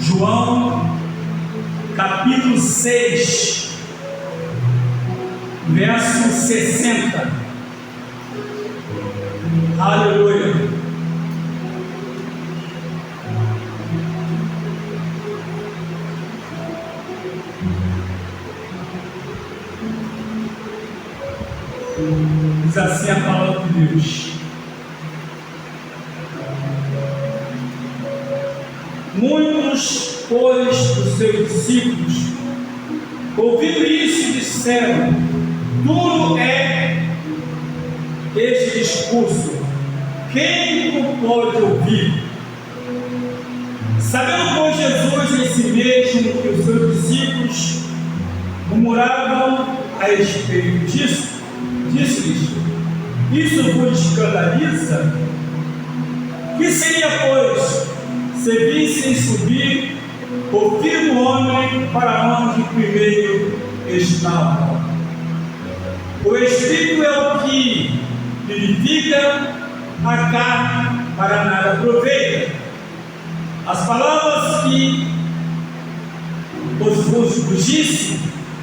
João, capítulo 6, verso 60. Aleluia. Diz assim a palavra de Deus: muitos, pois, dos seus discípulos, ouvindo isso, disseram: duro é este discurso, quem o pode ouvir? Sabendo, pois, Jesus em si mesmo que os seus discípulos murmuravam a respeito disso, disse-lhes: isso vos escandaliza? Que seria, pois, se vissem subir o Filho do Homem para onde primeiro estava? O Espírito é o que vivifica, a carne para nada aproveita. As palavras que vos disse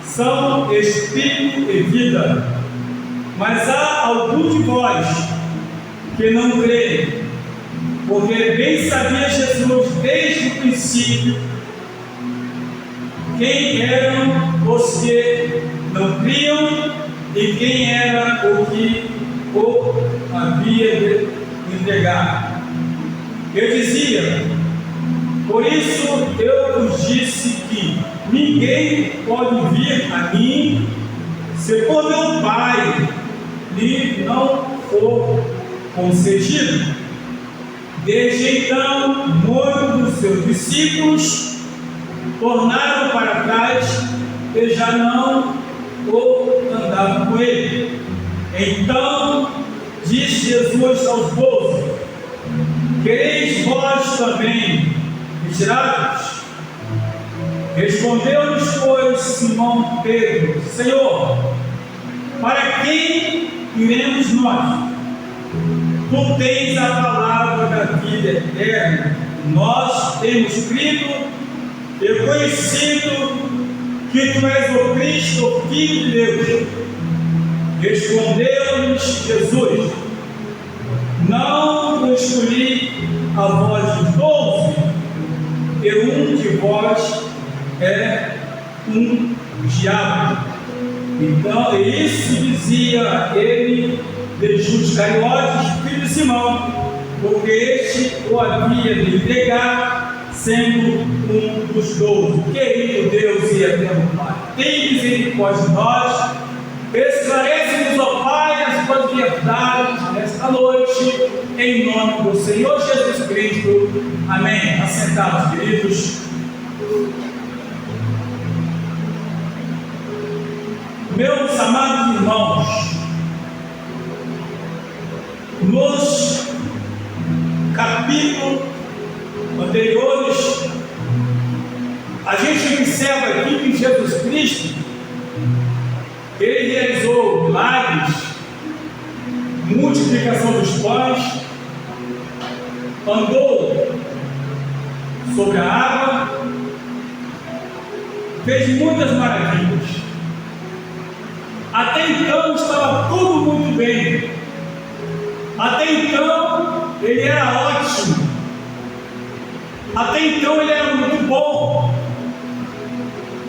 são Espírito e vida. Mas há algum de vós que não crê, porque bem sabia Jesus desde o princípio quem eram os que não criam e quem era o que o havia de entregar. Eu dizia: por isso eu vos disse que ninguém pode vir a mim se por meu Pai lhe não for concedido. Desde então, muitos dos seus discípulos tornaram para trás e já não andavam com ele. Então disse Jesus aos 12: quereis vós também retirar-vos? Respondeu-lhes, pois, Simão Pedro: Senhor, para quem iremos nós? Tu tens a palavra da vida eterna. Nós temos crido e conhecido que tu és o Cristo, o Filho de Deus. Respondeu-lhes Jesus: não vos escolhi a vós os 12, e um de vós é um diabo. Então, e isso dizia ele de Judas Iscariotes, filho de Simão, porque este o havia de entregar, sendo um dos 12. Querido Deus e eterno Pai, tem misericórdia de nós, esclarece-nos, ó Pai, as tuas verdades nesta noite, em nome do Senhor Jesus Cristo. Amém. Assentados, queridos. Meus amados irmãos, nos capítulos anteriores, a gente observa aqui que Jesus Cristo, ele realizou milagres, multiplicação dos pães, andou sobre a água, fez muitas maravilhas. Até então estava tudo muito bem. Até então ele era ótimo. Até então ele era muito bom.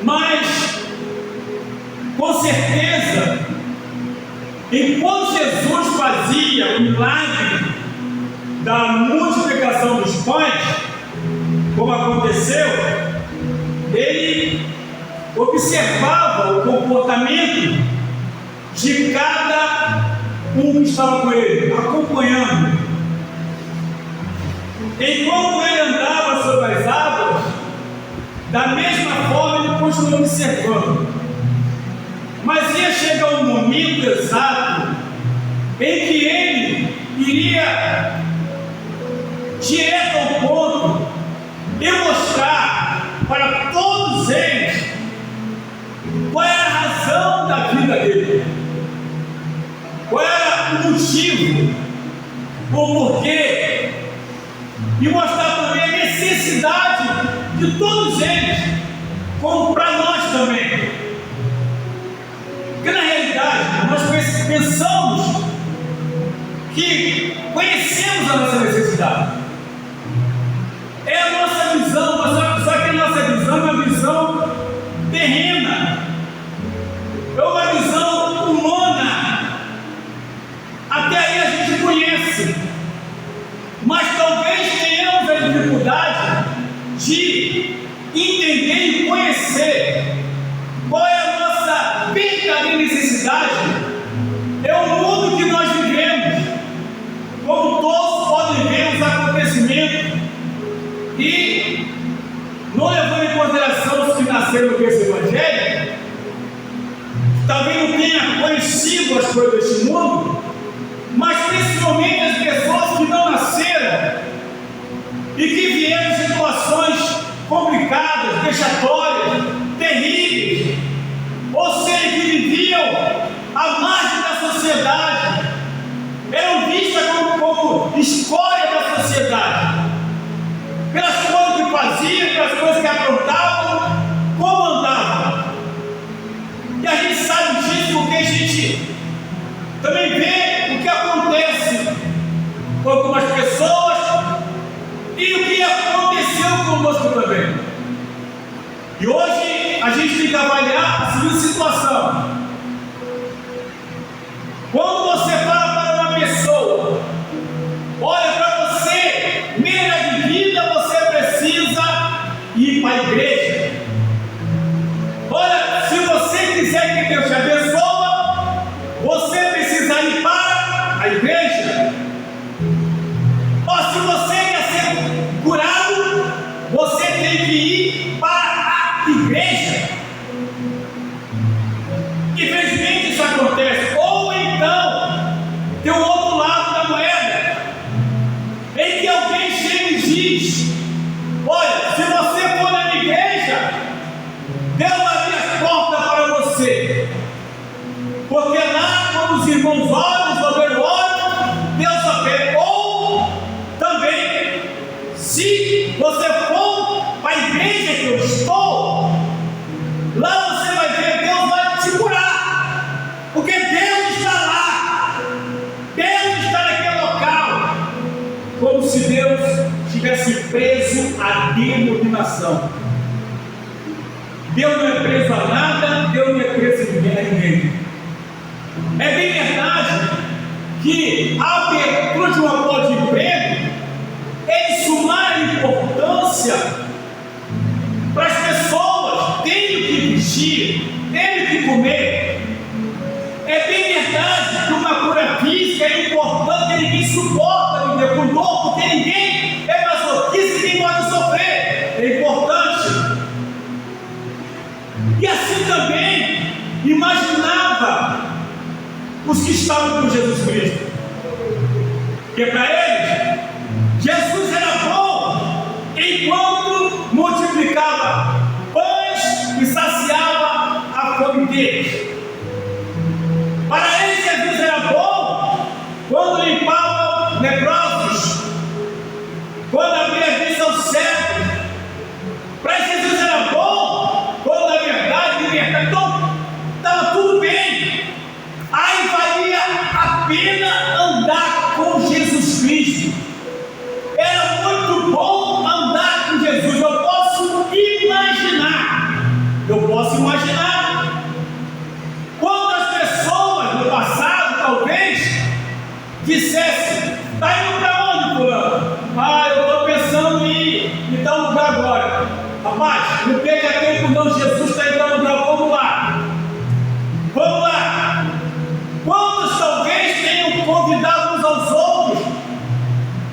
Mas, com certeza, enquanto Jesus fazia o milagre da multiplicação dos pães, como aconteceu, ele observava o comportamento de cada um que estava com ele, acompanhando. Enquanto ele andava sobre as águas, da mesma forma ele continuou observando. Mas ia chegar um momento exato em que ele iria direto ao ponto e mostrar para todos eles qual era a razão da vida dele, qual era o motivo, o porquê, e mostrar também a necessidade de todos eles, como para nós também. Porque na realidade, nós pensamos que conhecemos a nossa necessidade. É a nossa visão, só que a nossa visão é uma visão terrena, é uma visão humana. Até aí a gente conhece, mas talvez tenhamos a dificuldade de entender e conhecer qual é a nossa verdadeira necessidade. É o mundo que nós vivemos, como todos podem ver os acontecimentos, e não levando em consideração os que nasceram com esse evangelho, talvez não tenha conhecido as coisas deste mundo, mas principalmente as pessoas que não nasceram e que vieram em situações complicadas, vexatórias, terríveis, ou seja, que viviam à margem da sociedade, eram vistas como escória da sociedade, pelas coisas que faziam, pelas coisas que aprontavam, como andavam. E a gente sabe disso porque a gente também vê o que acontece com algumas pessoas e o que aconteceu conosco também. E hoje a gente tem que avaliar a seguinte situação: quando você fala para uma pessoa, olha, para você melhorar de vida, você precisa ir para a igreja. Olha, se você quiser que Deus te abençoe, você precisa ir para a igreja. Ou se você quer ser curado, você tem que ir para a igreja. Infelizmente isso acontece. Ou então tem o outro lado da moeda, em que alguém chega e diz: olha, se você for na igreja, Deus vai abrir as portas para você, porque lá quando os irmãos oram, os obreiros oram, Deus abre. Ou também, se você for para a igreja que eu estou, lá você vai ver, Deus vai te curar, porque Deus está lá, Deus está naquele local, como se Deus estivesse preso à denominação. Deus não é preso a nada, Deus não é preso a ninguém. É bem verdade que a abertura de uma porta de emprego é de sumar importância para as pessoas terem que vestir, terem que comer. É bem verdade que uma cura física é importante, que ninguém suporta viver com dor, porque ninguém é masoquista, ninguém pode sofrer. É importante. E assim também imaginava os que estavam com Jesus Cristo, que para eles Jesus era bom enquanto multiplicava pães e saciava a fome deles. Para eles Jesus era bom quando limpava leprosos, quando abria a vista aos cegos. Para Jesus era bom quando na verdade libertava. Então estava tudo bem. Aí valia a pena andar com Jesus Cristo. Era muito bom andar com Jesus. Eu posso imaginar quantas pessoas no passado talvez dissessem: está indo para onde, fulano? Eu estou pensando em ir tal lugar agora. Rapaz, não perca tempo não, Jesus está indo para lugar, vamos lá. Vamos lá. Quantos talvez tenham convidado uns aos outros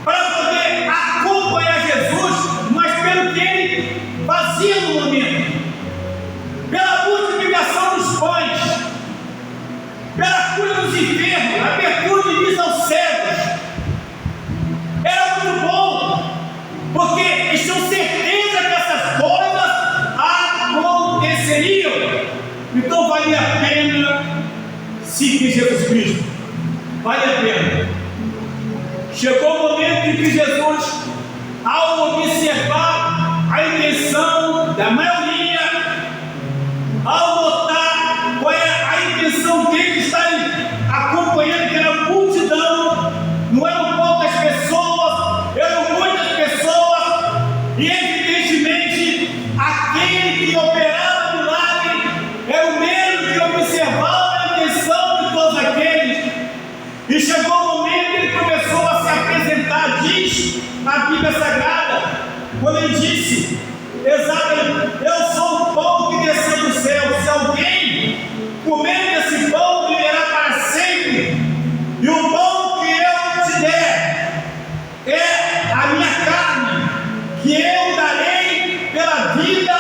para poder acompanhar Jesus, mas pelo que ele fazia no momento, pela multiplicação dos pães, pela cura dos enfermos, abertura de vista aos cegos. Era muito bom, porque eles tinham certeza que essas coisas aconteceriam. Então valia a pena seguir Jesus Cristo. Vale a pena. Chegou o momento em que Jesus, ao observar a intenção E evidentemente, aquele que operava milagre era o mesmo que observava a intenção de todos aqueles. E chegou o momento que ele começou a se apresentar, diz a Bíblia Sagrada, quando ele disse, exatamente, eu sou o pão que desceu do céu, se alguém comer esse pão, viverá para sempre, e o pão que eu te der é a minha carne, que eu darei pela vida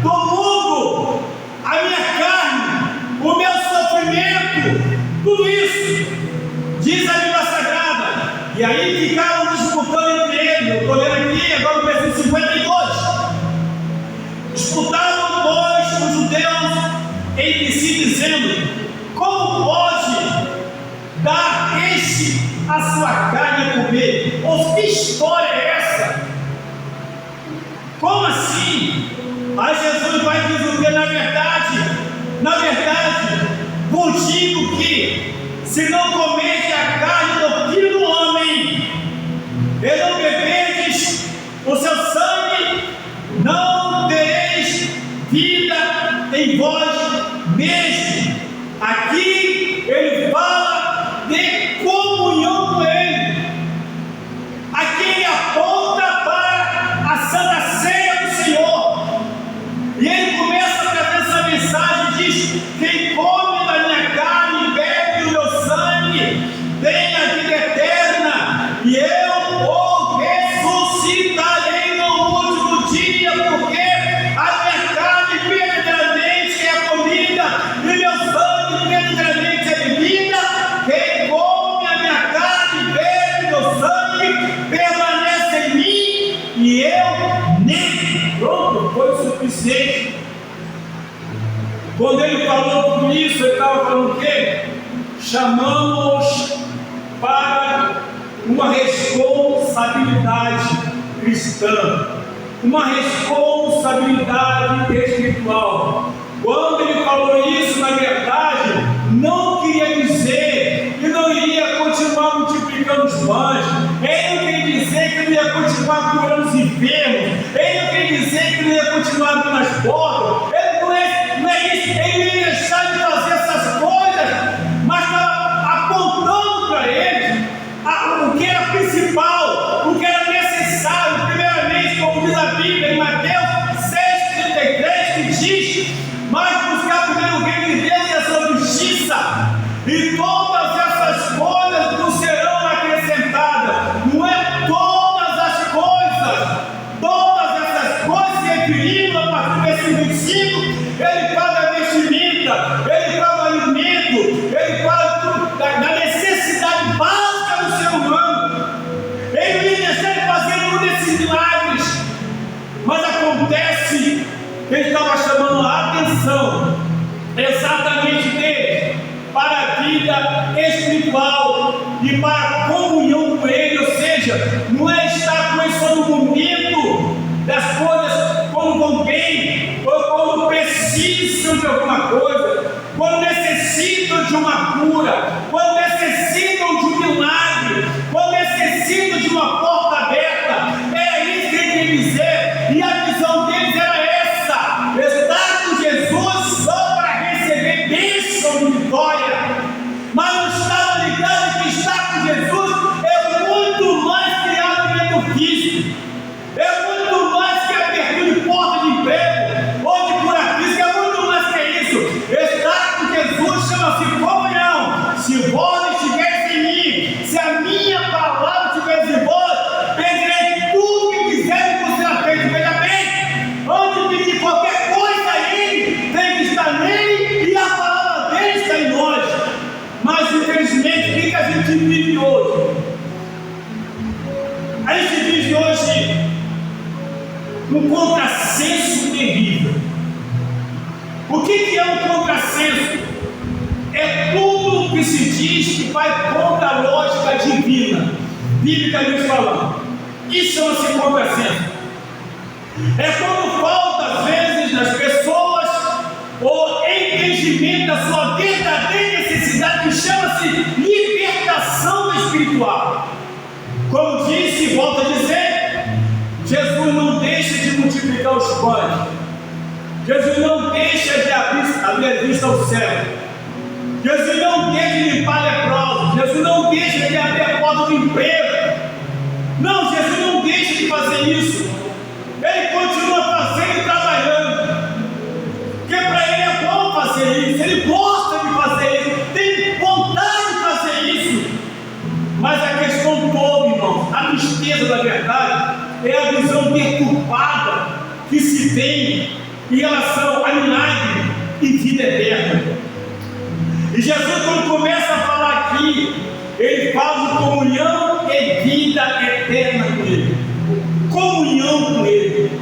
do mundo, a minha carne, o meu sofrimento, tudo isso, diz a Bíblia Sagrada. E aí ficaram disputando entre eles. Eu estou lendo aqui agora no versículo 52. Disputavam, pois, os judeus entre si, dizendo: como pode dar este a sua carne a comer? Ou que história é essa? Como assim? Aí Jesus vai dizer: na verdade, vos digo que se não comerdes a carne do Filho do Homem e não beberdes o seu sangue, não tereis vida em vós mesmos. Aqui ele fala de comunhão com ele. Aqui ele aponta para a Santa Ceia do Senhor. E ele começa a trazer essa mensagem, diz: quem come da minha carne e bebe do meu sangue tem a vida eterna, e eu o ressuscitarei no último dia, porque a minha carne verdadeiramente é comida e meu sangue verdadeiramente é bebida. Quem come a minha carne e bebe do meu sangue permanece em mim e eu nele. Pronto, foi o suficiente. Quando ele falou tudo isso, ele estava falando o quê? Chamamos para uma responsabilidade cristã, uma responsabilidade espiritual. Quando ele falou isso, na verdade, não queria dizer que não iria continuar multiplicando os pães, ele não queria dizer que não ia continuar curando os enfermos, ele não queria dizer que não ia continuar abrindo as portas, ele não é isso, ele não ia deixar de fazer essas coisas, mas estava apontando para eles o que era principal, o que era necessário, primeiramente, como diz a Bíblia em Mateus 6,33, que diz: mas buscar primeiro o reino de Deus e a sua justiça, e todas essas coisas nos serão acrescentadas. Não é todas as essas coisas referindo a partir do versículo 25, ele fala da vestimenta, ele fala do alimento, ele fala da necessidade básica do ser humano. Ele não ia deixar de fazer um desses milagres, mas acontece que ele estava chamando a atenção exatamente dele para a vida espiritual e para a comunhão com ele, ou seja, não é estar com ele só no momento das coisas, quando vão bem, ou quando precisam de alguma coisa, quando necessitam de uma cura, quando necessitam de um milagre, quando necessitam de uma porta aberta. É isso que ele quer dizer, e a visão deles era essa: estar com Jesus só para receber bênção de vitória, mas não estava ligado que estar com Jesus é muito mais que alimento físico, é muito mais que abertura de porta de emprego ou de cura física, é muito mais que isso. Estar com Jesus chama-se comunhão. Se vós estiveres em mim, se a minha palavra estiver em vós, pedirei tudo que quiserem que você feito. Veja bem, antes de pedir qualquer coisa a Ele, tem que estar nele e a palavra dele está em nós. Mas infelizmente, o que a gente vive hoje? A gente vive hoje um contrassenso terrível. O que é um contrassenso? É tudo que se diz que vai contra a lógica divina, biblicamente falando. Isso chama-se contrassenso. É quando falta, às vezes, nas pessoas o entendimento da sua verdadeira necessidade, que chama-se libertação espiritual. Como disse e volto a dizer, Jesus não deixa multiplicar os pães. Jesus não deixa de abrir a vista ao céu. Jesus não deixa de limpar leprosos. Jesus não deixa de abrir a porta do emprego. Não, Jesus não deixa de fazer isso. Ele continua fazendo e trabalhando. Porque para ele é bom fazer isso. Ele gosta de fazer isso. Tem vontade de fazer isso. Mas a questão toda, irmãos, a tristeza da verdade é a visão deturpada que se tem em relação a milagre e vida eterna. E Jesus, quando começa a falar aqui, ele fala de comunhão e vida eterna com ele. Comunhão com ele.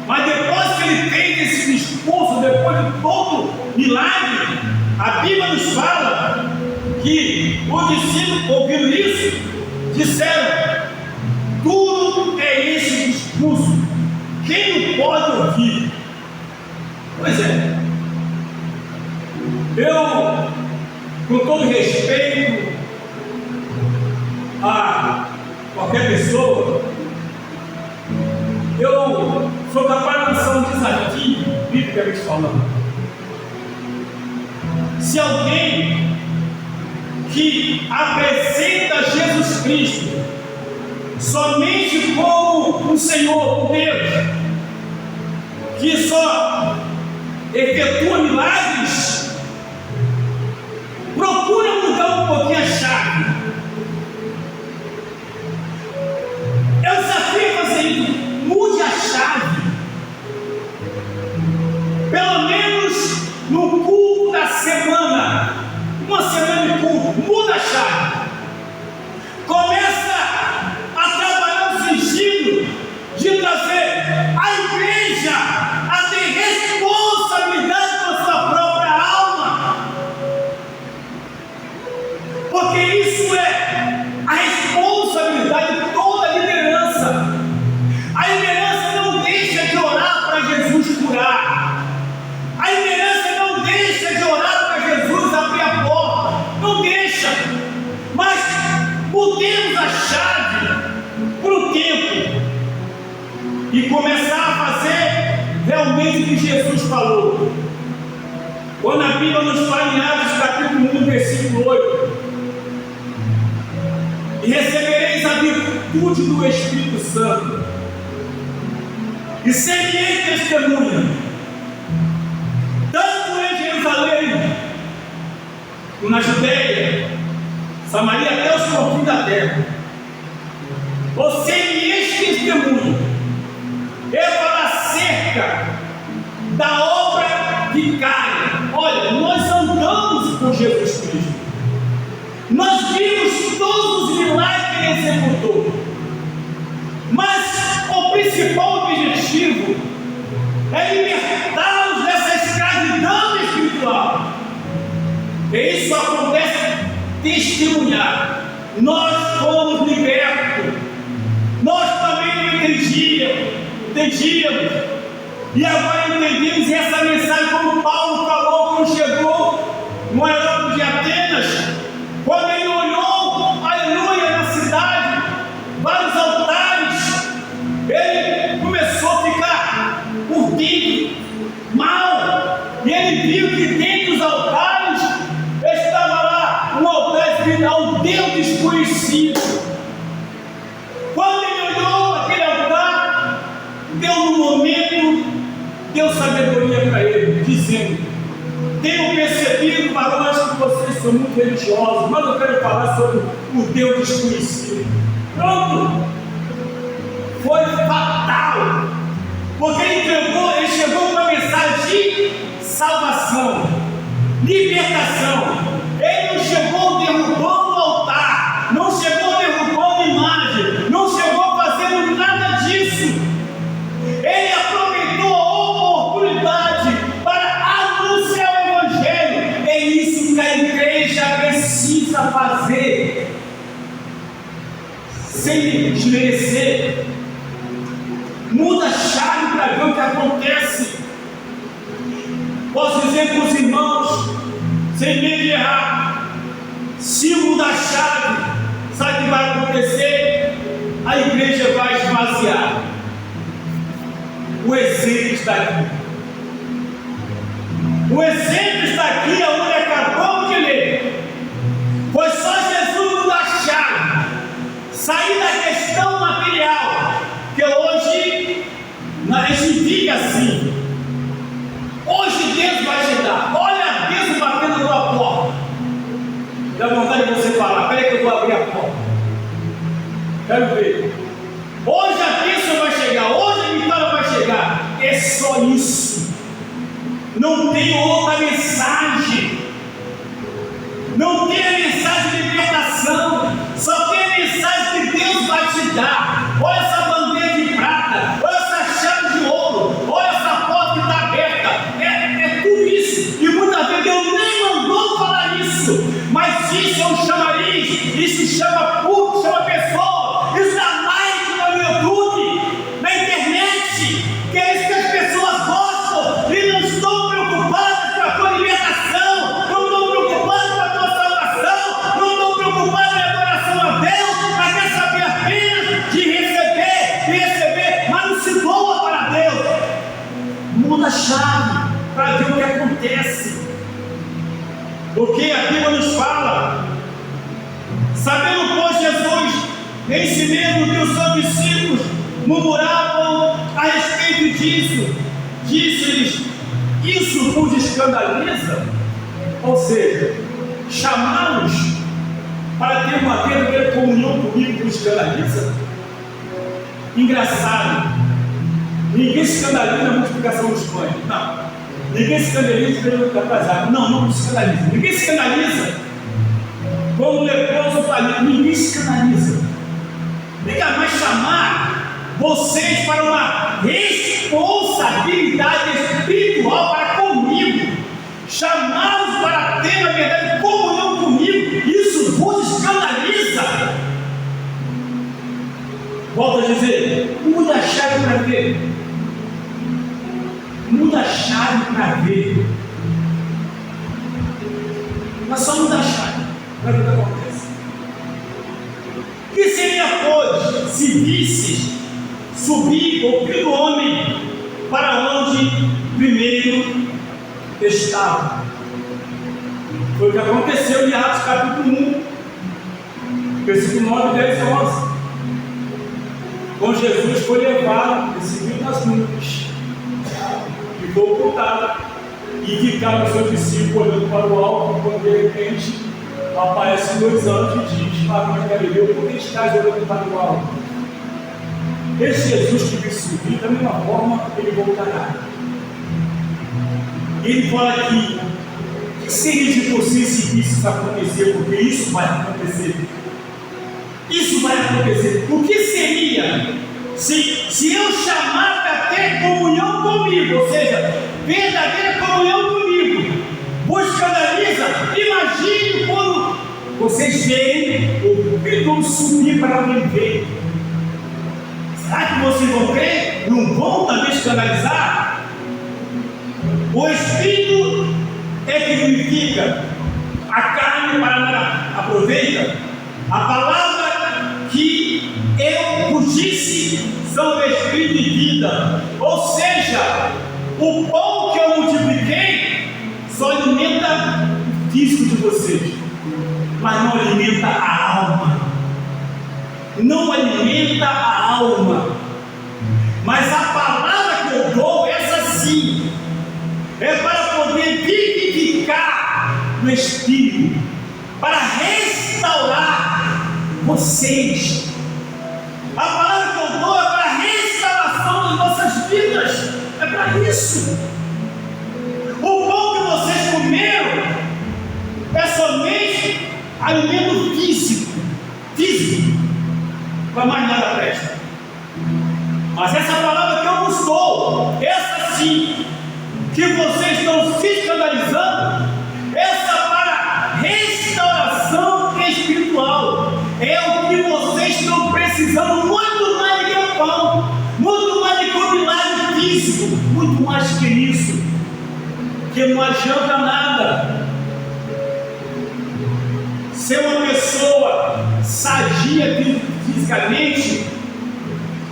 Mas depois que ele fez esse discurso, depois de todo milagre, a Bíblia nos fala que os discípulos, ouvindo isso, disseram: duro é esse discurso, quem não pode ouvir? Pois é, eu, com todo respeito a qualquer pessoa, eu sou capaz de lançar um desafio, biblicamente falando. Se alguém que apresenta Jesus Cristo somente como um Senhor, um Deus, que só efetua milagres, procura mudar um pouquinho a chave. Eu desafio a fazer isso. Mude a chave. Pelo menos no culto da semana. Uma semana de culto. Muda a chave. Começa a trabalhar no sentido de trazer a igreja a ter responsabilidade com a sua própria alma. Porque isso é a responsabilidade de toda a liderança. A liderança não deixa de orar para Jesus curar. A liderança não deixa de orar para Jesus abrir a porta. Não deixa. Mas mudemos a chave para o tempo e começar a fazer realmente o que Jesus falou. Quando a Bíblia nos fala em Atos capítulo 1, versículo 8: e recebereis a virtude do Espírito Santo, e sereis testemunha, tanto em Jerusalém, como na Judeia, Samaria, até os confins da terra. Você sereis testemunha. Eu falo acerca da obra vicária. Olha, nós andamos com Jesus Cristo. Nós vimos todos os milagres que ele executou. Mas o principal objetivo é libertá-los dessa escravidão espiritual. E isso acontece testemunhar. Nós fomos libertos. Nós também não entendíamos. E agora entendemos. E essa mensagem, como Paulo falou quando chegou no aeródromo de Atenas, quando ele olhou, aleluia, na cidade, vários altares, ele começou a ficar por dentro mal. E ele viu que dentro dos altares estava lá um altar escrito ao Deus desconhecido. Quando ele olhou aquele altar, Deus no momento deu sabedoria para ele, dizendo: tenho percebido, varões, que vocês são muito religiosos, mas eu quero falar sobre o Deus desconhecido. Pronto! Foi fatal, porque ele chegou com uma mensagem de salvação, libertação. Ele não chegou derrubando o altar, não chegou derrubando imagem, não chegou fazendo nada disso. Ele aproveitou a oportunidade para anunciar o Evangelho. É isso que a igreja precisa fazer, sem desmerecer. Muda a chave para ver o que acontece. Posso dizer para os irmãos, sem medo de errar, se mudar a chave, sabe o que vai acontecer? A igreja vai esvaziar. O exemplo está aqui. O exemplo está aqui, onde acabamos de ler. Foi só Jesus nos achar, sair da questão material, que hoje a gente fica assim. Hoje Deus vai te dar. Olha Deus batendo na tua porta. Dá vontade de você falar: peraí que eu vou abrir a porta. Quero ver. Hoje a bênção vai chegar. Hoje a vitória vai chegar. É só isso. Não tem outra mensagem. Não tem a mensagem de libertação. Só tem a mensagem que Deus vai te dar. Olha essa bandeira de prata. Olha essa chave de ouro. Olha essa porta que está aberta. É tudo isso. E muitas vezes Deus nem mandou falar isso. Mas isso é um chamariz. Isso chama público, chama pessoa. Isso dá like no YouTube, na internet. Que é isso que as pessoas gostam. E não estão preocupadas com a tua libertação. Não estão preocupadas com a tua salvação. Não estão preocupadas com a adoração a Deus. Mas quer saber apenas de receber. Mas não se doa para Deus. Muda a chave para ver o que acontece. Porque a Bíblia nos fala, sabendo, pois, Jesus em si mesmo que os seus discípulos murmuravam a respeito disso, disse-lhes: isso vos escandaliza? Ou seja, chamá-los para ter uma verdadeira comunhão comigo vos escandaliza? Engraçado, ninguém se escandaliza na multiplicação dos pães. Não. Ninguém se escandaliza pelo atrasado. Não se escandaliza. Ninguém se escandaliza como o leproso falido. Ninguém se escandaliza. Liga mais chamar vocês para uma responsabilidade espiritual para comigo. Chamá-los para ter, na verdade, comunhão comigo. Isso vos escandaliza. Volto a dizer, muda a chave para ver. Muda a chave para ver. Mas só muda a chave para ver o que acontece. Que seria, pois, se visses subir o filho do homem para onde primeiro estava? Foi o que aconteceu em Atos capítulo 1, versículo 9, 10 e 11. Quando Jesus foi levado, recebido nas nuvens, ficou ocultado e ficaram os seus discípulos olhando para o alto, quando de repente aparecem 2 anjos e diz: Varões de Galileu, por que estás olhando para o alto? Esse Jesus que veio subir, da mesma forma ele voltará. Ele fala aqui: o que seria de você se isso acontecer? Porque isso vai acontecer. Isso vai acontecer. O que seria se eu chamar para ter comunhão comigo, ou seja, verdadeira comunhão comigo, vos escandaliza? Imagine quando vocês veem o Filho subir para onde veio. Será que vocês vão crer? Não vão também escandalizar? O Espírito é que vivifica, a carne para nada aproveita. A palavra que eu vos disse são o Espírito de vida. Ou seja, o pão que eu multipliquei só alimenta o físico de vocês, mas não alimenta a alma. Não alimenta a alma. Mas a palavra que eu dou, essa sim, é para poder vivificar no Espírito, para restaurar vocês. A palavra que eu dou é para a restauração das nossas vidas. É para isso. O pão que vocês comeram é somente alimento físico. Para mais nada presta. Mas essa palavra que eu vos dou, essa sim, que vocês estão se escandalizando, essa para restauração espiritual, é o que vocês estão precisando, muito mais do que o pão, muito mais do que o milagre físico, muito mais que isso, que não adianta nada ser uma pessoa sadia fisicamente,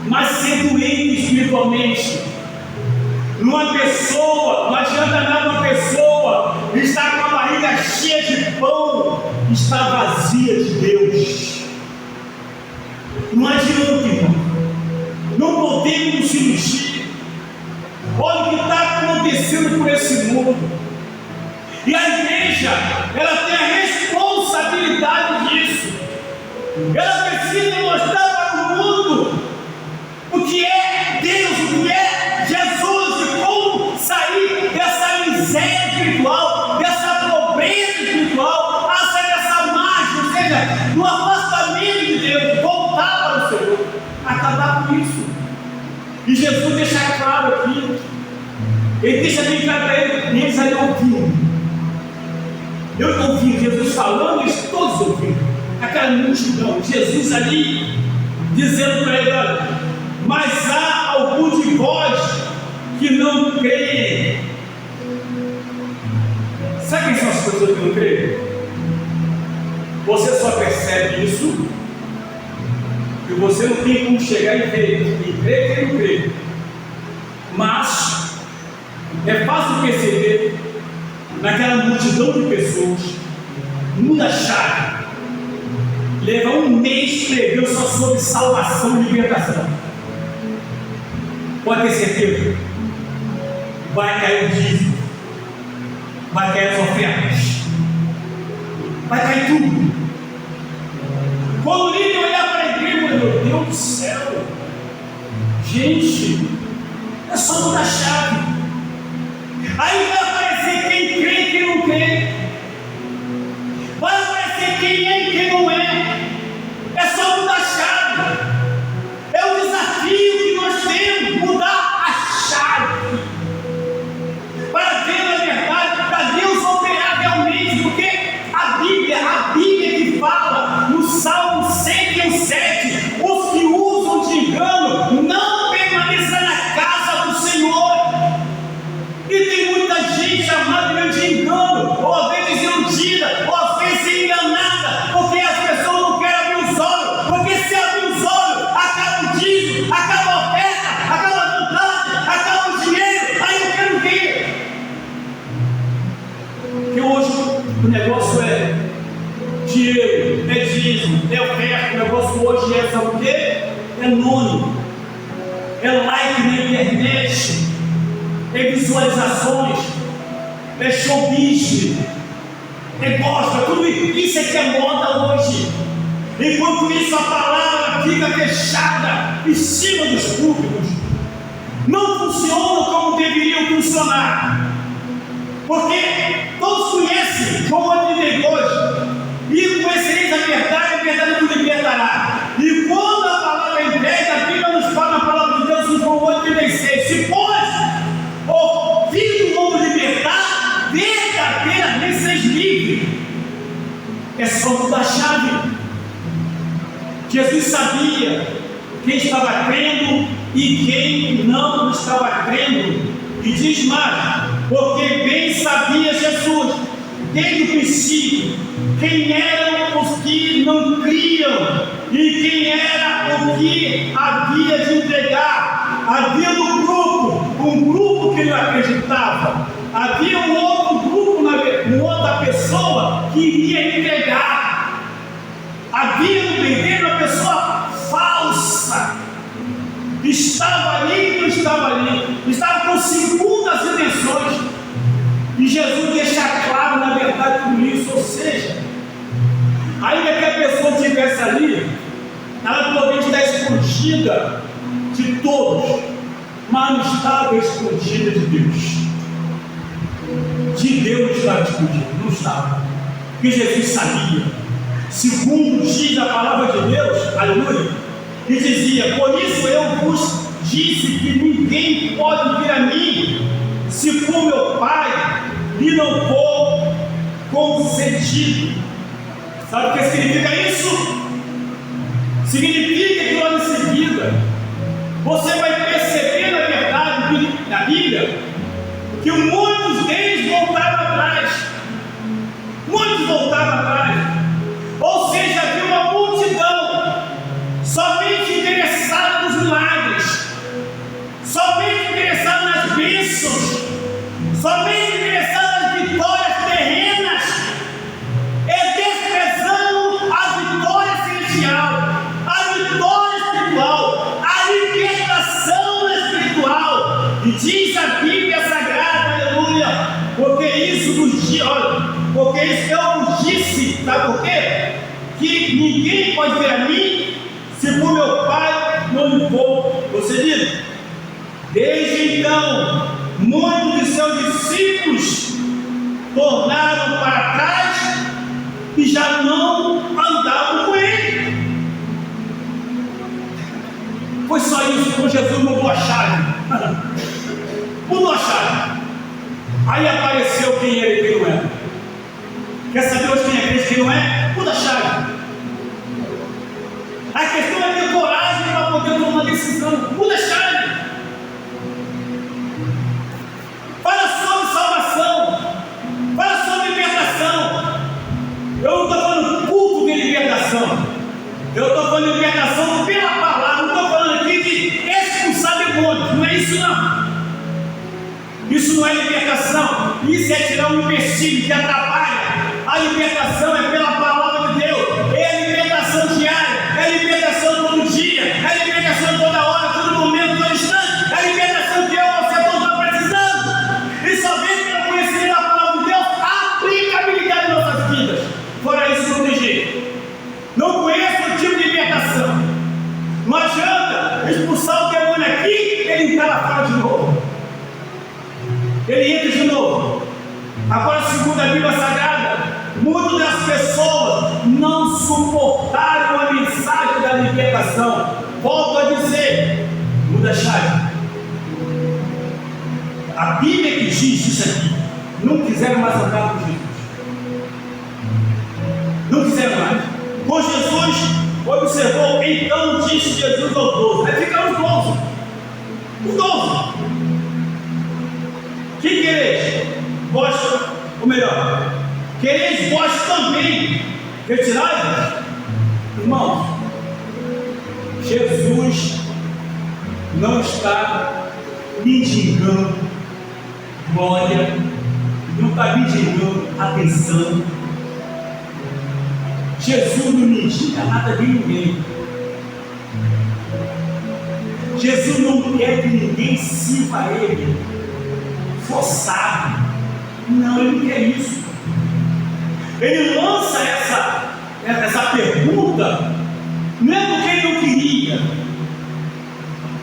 mas ser doente espiritualmente. Numa pessoa, não adianta nada uma pessoa estar com a barriga cheia de pão, está vazia de Deus. Não adianta, irmão. Não podemos nos iludir. Olha o que está acontecendo por esse mundo. E a igreja, ela tem a responsabilidade disso. Ela precisa mostrar para o mundo o que é Deus, o que é Jesus, e como sair dessa miséria espiritual, dessa pobreza espiritual, sair dessa margem, ou seja, do afastamento de Deus, voltar para o Senhor, acabar com isso. E Jesus deixa claro aqui, ele deixa bem claro para ele, e eles ali ouvindo. Eu estou ouvindo Jesus falando, eles todos ouvindo, aquela multidão, Jesus ali dizendo para ele: olha, mas há algum de vós que não creem. Sabe quem são as pessoas que não creem? Você só percebe isso que você não tem como chegar e ver quem crê e quem não crê. Mas é fácil perceber naquela multidão de pessoas, muda a chave, leva um mês pregando só sobre salvação e libertação. Pode ter certeza, vai cair o dízimo, vai cair as ofertas, vai cair tudo. Quando o líder olhar para a igreja, meu Deus do céu, gente, é só mudar a chave. Aí vai aparecer quem crê e quem não crê, vai aparecer quem é e quem não é. É só mudar a chave. É o desafio que nós temos, mudar a chave, para ver a verdade, para Deus operar realmente, porque a Bíblia que fala no Salmo 107, os que usam de engano não permanecerão na casa do Senhor. E tem muita gente chamada de engano, ou às vezes iludida, ou às vezes enganada, porque as pessoas não querem abrir os olhos, porque se abrir os olhos, acaba o dízimo, acaba a oferta, acaba a vontade, acaba o dinheiro, aí eu quero ver. Porque hoje o negócio é dinheiro, é dízimo, é oferta, o negócio hoje é, sabe o quê? É nome, é like na internet, é visualizações, é showbiz, é gosta, tudo isso é que é moda hoje. Enquanto isso, a palavra fica fechada em cima dos púlpitos, não funciona como deveriam funcionar, porque todos conhecem João 32, e conhecereis a verdade vos libertará. E quando a palavra é entregue, a Bíblia nos fala na palavra de Deus em João 8,36: se pois o Filho do Homem libertar, verdadeiramente seis livre. É só mudar a chave. Jesus sabia quem estava crendo e quem não estava crendo. E diz mais: porque bem sabia Jesus, desde o princípio, quem eram os que não criam e quem era o que havia de entregar. Havia um grupo que não acreditava, havia um outro grupo, uma outra pessoa que iria entregar, havia no meio uma pessoa falsa, estava ali e não estava ali, estava com segundas intenções, e Jesus deixa claro na verdade tudo isso. Ou seja, ainda que a pessoa estivesse ali, ela poderia estar escondida de todos, mas não estava escondida de Deus. De Deus não estava escondida, não estava, porque Jesus sabia, segundo diz a palavra de Deus, aleluia, e dizia: por isso eu vos disse que ninguém pode vir a mim, se for meu Pai lhe não for concedido. Sabe o que significa isso? Significa que logo em seguida você vai perceber na verdade, na Bíblia, que muitos deles voltaram atrás. Muitos voltaram atrás. Ou seja, havia uma multidão somente interessada nos milagres, somente interessada nas bênçãos, somente interessado nas vitórias terrenas, desprezando a vitória celestial, a vitória espiritual, a libertação espiritual. E diz a Bíblia Sagrada, aleluia, porque isso nos diz, olha, porque isso eu vos disse, sabe por quê? Que ninguém pode ver a mim se por meu Pai não lhe for concedido. Desde então, muitos de seus discípulos tornaram para trás e já não andavam com ele. Foi só isso que Jesus mudou a chave. Mudou a chave. Aí apareceu quem era e quem não era. Quer saber hoje quem é crente e quem não é? Muda a chave. A questão é ter coragem para poder tomar uma decisão. Muda a chave. Fala sobre salvação. Fala sobre libertação. Eu não estou falando culto de libertação. Eu estou falando de libertação pela palavra. Não estou falando aqui de expulsar demônios. Não é isso não. Isso não é libertação. Isso é tirar um empecilho que atrapalha. A libertação é pela palavra de Deus. É a libertação diária. É a libertação todo dia. É a libertação toda hora, todo momento, todo instante. É a libertação que eu e você todos estão precisando. E só vem pelo conhecimento da palavra de Deus a aplicabilidade em nossas vidas. Fora isso, não tem jeito. Não conheço o tipo de libertação. Não adianta expulsar o demônio aqui e ele entrar lá fora de novo. Ele entra de novo. Agora, segundo a Bíblia Sagrada, muitas das pessoas não suportaram a mensagem da libertação. Volto a dizer, muda a chave. A Bíblia que diz isso aqui, não quiseram mais andar com Jesus. Não quiseram mais. Com Jesus, observou, então disse Jesus aos 12. Aí ficaram os 12. Os 12. Que quereis? Vós, ou melhor, quereis vós também retirai-vos? Irmãos, Jesus não está mendigando glória, não está mendigando atenção. Jesus não mendiga nada de ninguém. Jesus não quer que ninguém sirva a Ele forçado. Não, Ele não quer isso. Ele lança essa pergunta, não é porque Ele não queria,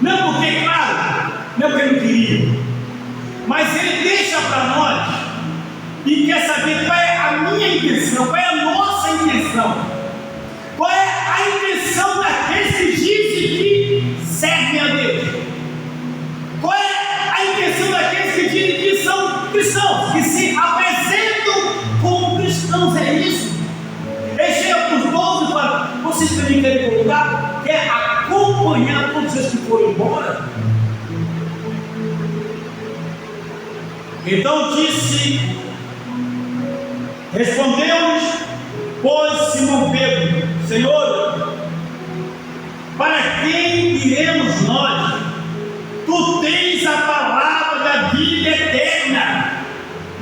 não é porque, claro, não é porque Ele não queria, mas Ele deixa para nós e quer saber qual é a minha intenção, qual é a nossa intenção, qual é a intenção daqueles que dizem que servem a Deus, qual é a intenção daqueles que dizem que são cristãos, que se apresentam como cristãos. É isso. Ele chega para os 12 e fala: vocês também querem voltar? Quer acompanhar todos os que foram embora? Então disse, respondeu-lhes, pois, Simão Pedro: Senhor, para quem iremos nós? Tu tens a palavra da vida eterna,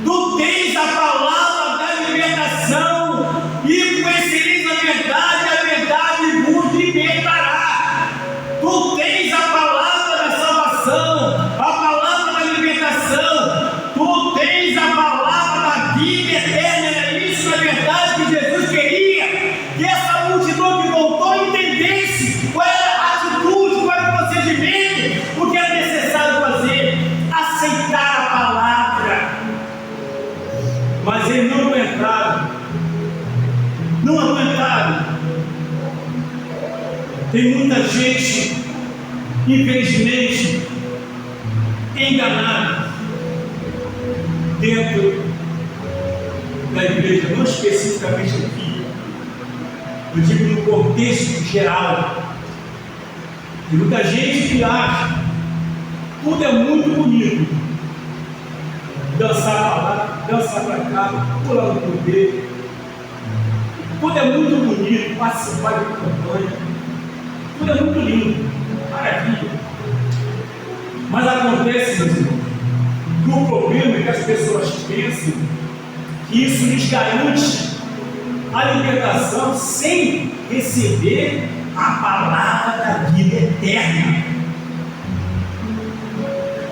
tu tens a palavra da libertação, e conhecereis a verdade vos libertará. Tu tens a palavra da salvação, a palavra da libertação, tu tens a palavra da vida eterna. Era isso, na verdade, que Jesus queria, que essa multidão que voltou entendesse qual era a atitude, qual era o procedimento, o que era necessário fazer, aceitar a palavra. Mas eles não aguentaram. Não aguentaram. Tem muita gente, infelizmente, enganada dentro da igreja, não especificamente aqui, eu digo no contexto geral. Tem muita gente que acha tudo é muito bonito. Dançar para lá, dançar para cá, pular no poder. Tudo é muito bonito, participar de campanha. Tudo é muito lindo, maravilha. Mas acontece, meus irmãos, E o problema é que as pessoas pensam que isso lhes garante a libertação sem receber a palavra da vida eterna.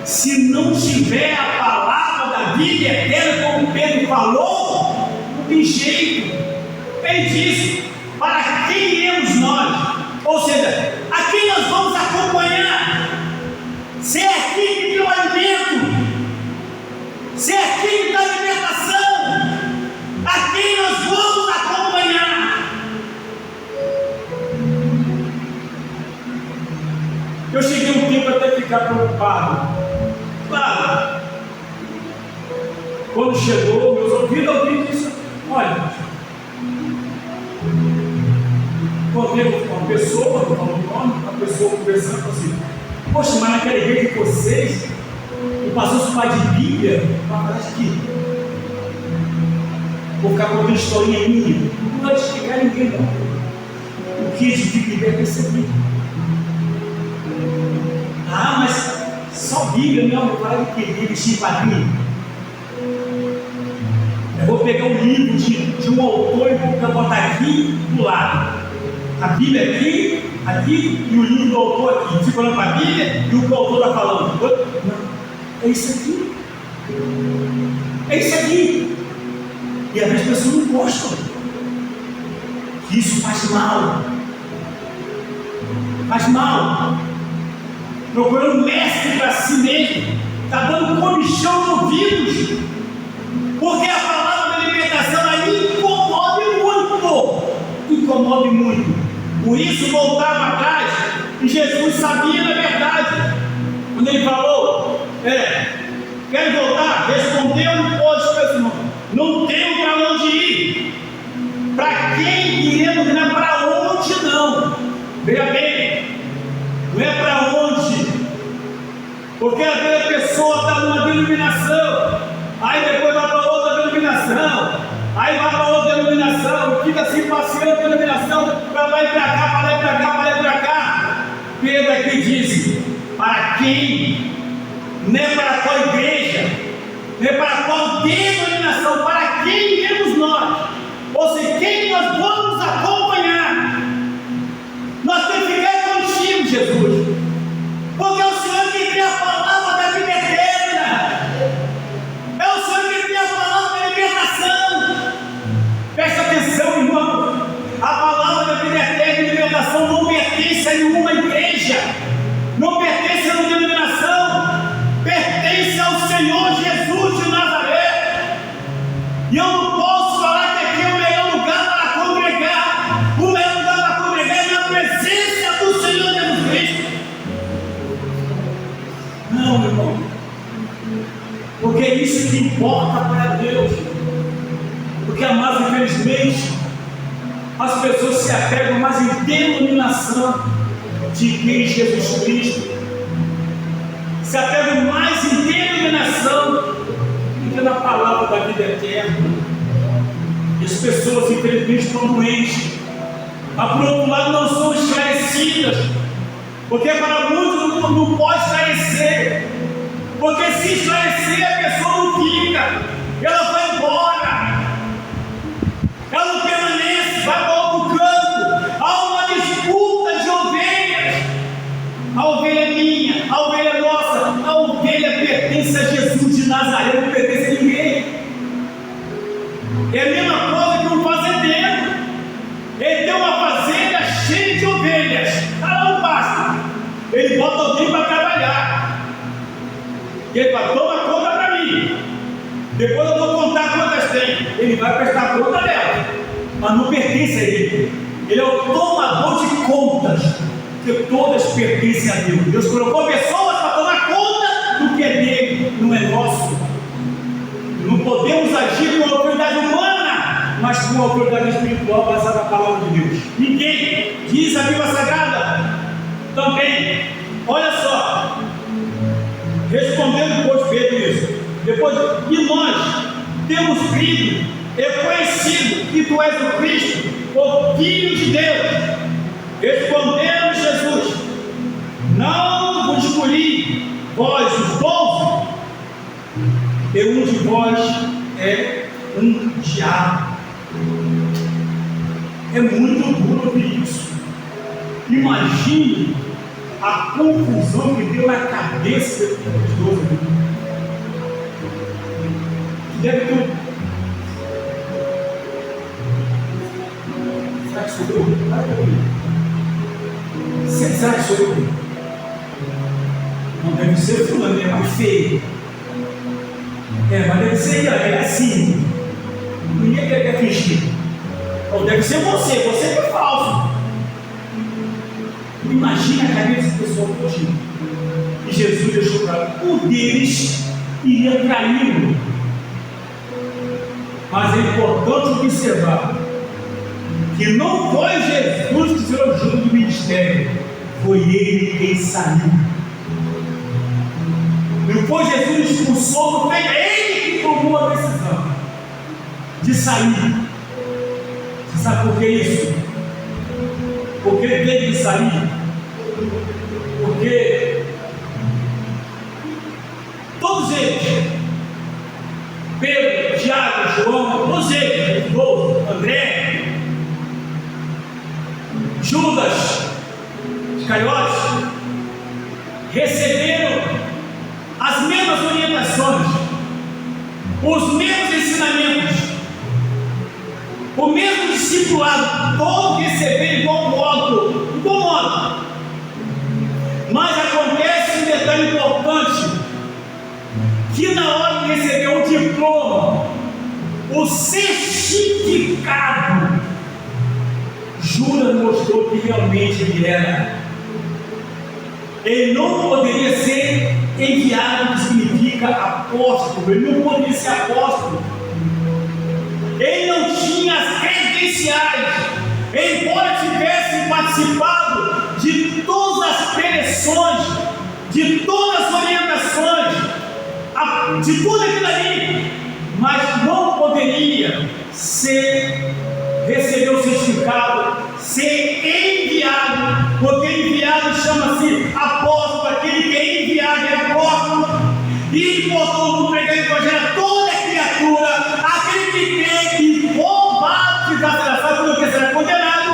Se não tiver a palavra da vida eterna, como Pedro falou, não tem jeito. Ele diz: para quem iremos nós? Ou seja, a quem nós vamos acompanhar? Se é aqui que tem o alimento, se é aqui que está a libertação, a quem nós vamos acompanhar? Eu cheguei um tempo até ficar preocupado. Claro, quando chegou, meus ouvidos, eu ouvi isso. Olha, contei com uma pessoa, não falo o nome, uma pessoa conversando assim: poxa, mas naquela igreja de vocês, o pastor se faz de Bíblia, parece que vou ficar contando historinha minha, não vai explicar a ninguém não. O que de Bíblia é perceber. Ah, mas só Bíblia, não, vou falar de que Bíblia, chipadinho. Eu vou pegar um livro de um autor e vou botar aqui do lado. A Bíblia aqui e o livro do autor aqui. Fica olhando para a Bíblia e o que o autor está falando. Não, é isso aqui. É isso aqui. E às vezes as pessoas não gostam. Isso faz mal. Faz mal. Procurando mestre para si mesmo. Está dando comichão nos ouvidos. Porque a palavra da libertação aí incomode muito. Incomode muito. Por isso voltava atrás. E Jesus sabia da verdade. Quando ele falou: quer voltar? Respondeu: pois não tenho para onde ir. Para quem iremos? Não é para onde não. Veja bem, não é para onde. Porque às vezes a pessoa está numa denominação, aí depois vai para outra denominação, aí vai para outra denominação, fica assim passeando pela denominação, para lá e para cá, para lá e para cá, para lá e para cá. Pedro aqui diz: para quem? Não é para qual igreja, não é para qual denominação, para quem iremos nós? Ou seja, quem nós vamos acompanhar? Nós temos que ficar contigo, Jesus, porque é o Senhor que tem a palavra da vida eterna, é o Senhor que tem a palavra da libertação. Presta atenção, irmão, a palavra da vida eterna e libertação não pertence a nenhuma igreja, não pertence a nenhuma denominação, pertence ao Senhor Jesus de Nazaré. E eu não posso falar que aqui é o melhor lugar para congregar. O melhor lugar para congregar é na presença do Senhor Jesus Cristo. Não, irmão, porque é isso que importa para Deus. Porque, amados, infelizmente, as pessoas se apegam mais em denominação de quem é Jesus Cristo, se apegam mais em denominação do que na palavra da vida eterna. E as pessoas, infelizmente, estão doentes, mas por outro lado não são esclarecidas, porque para muitos não pode esclarecer, porque se esclarecer a pessoa não fica, ela vai embora, ela não permanece, vai para outro canto. Há uma disputa de ovelhas. A ovelha é minha, a ovelha é nossa, a ovelha pertence a Jesus de Nazaré, não pertence a ninguém. É a mesma coisa que um fazendeiro. Ele tem uma fazenda cheia de ovelhas, não basta. Ele bota alguém para trabalhar. E ele fala: toma conta para mim, depois eu vou contar quantas tem. Ele vai prestar conta dela, mas não pertence a ele. Ele é o tomador de contas, porque todas pertencem a Deus. Deus colocou pessoas para tomar conta do que é dele, não é nosso. Não podemos agir com autoridade humana, mas com autoridade espiritual baseada na palavra de Deus. Ninguém, diz a Bíblia Sagrada também. Olha só, respondendo depois Pedro isso, depois: e nós temos crido e conhecido que tu és o Cristo, o Filho de Deus. Respondeu Jesus: não vos escolhi vós os 12, e um de vós é um diabo. É muito duro ouvir isso. Imagine a confusão que deu na cabeça dos dois. Deve ter. Será que sou eu? Será que sou eu? Não deve ser fulano, é mais feio. Mas deve ser assim. Ninguém quer fingir. Ou deve ser você que é falso. Imagina a cabeça desse pessoal fugindo. E Jesus deixou claro: um deles iria traí-lo. Mas é importante observar que não foi Jesus que se orgulhou do ministério, foi ele quem saiu. Não foi Jesus que expulsou, não foi ele que tomou a decisão de sair. Você sabe por que isso? Porque ele teve que sair. Porque todos eles, Pedro, Tiago, João, todos eles, André, Judas, Iscariotes, receberam as mesmas orientações, os mesmos ensinamentos, o mesmo discipulado, todos receberam igual modo. Mas acontece um detalhe importante, que na hora de receber o diploma, o certificado, Judas mostrou que realmente ele era. Ele não poderia ser enviado, que significa apóstolo. Ele não poderia ser apóstolo. Ele não tinha as credenciais, embora tivesse participado de todas as preleções, de todas as orientações, de tudo aquilo ali, mas não poderia receber o certificado, ser enviado, porque enviado chama-se apóstolo. Aquele que é enviado é apóstolo, e por todo pregar o evangelho a toda criatura. Aquele que crê que for batizado será salvo, porque será condenado.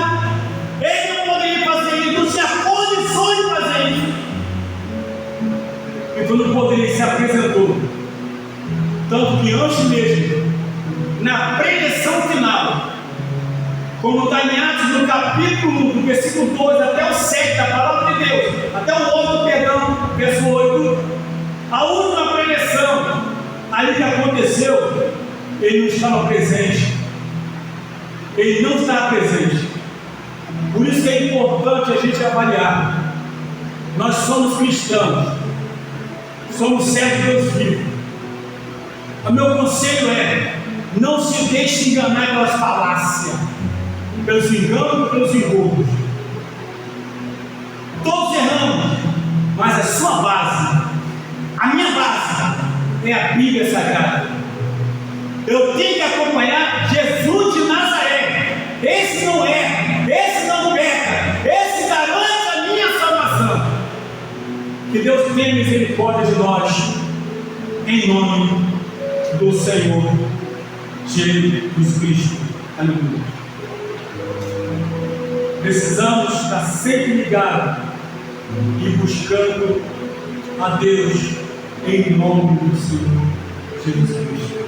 Ele não poderia fazer isso, não tinha condições de fazer isso. Então não poderia, se apresentou. Tanto que antes mesmo, na preleção final, como está em Atos no capítulo 1, do versículo 2 até o 7 da palavra de Deus, até o 8, perdão, verso 8, a última preleção, ali que aconteceu, ele não estava presente. Ele não estava presente. Por isso que é importante a gente avaliar. Nós somos cristãos, somos servos de Deus vivo. O meu conselho é: não se deixe enganar pelas falácias, pelos enganos e pelos engodos. Todos erramos, mas a sua base, a minha base, é a Bíblia Sagrada. Eu tenho que acompanhar Jesus de Nazaré. Esse não erra, esse não peca, esse garante a minha salvação. Que Deus tenha misericórdia de nós, em nome do Senhor Jesus Cristo. Aleluia. Precisamos estar sempre ligados e buscando a Deus em nome do Senhor Jesus Cristo.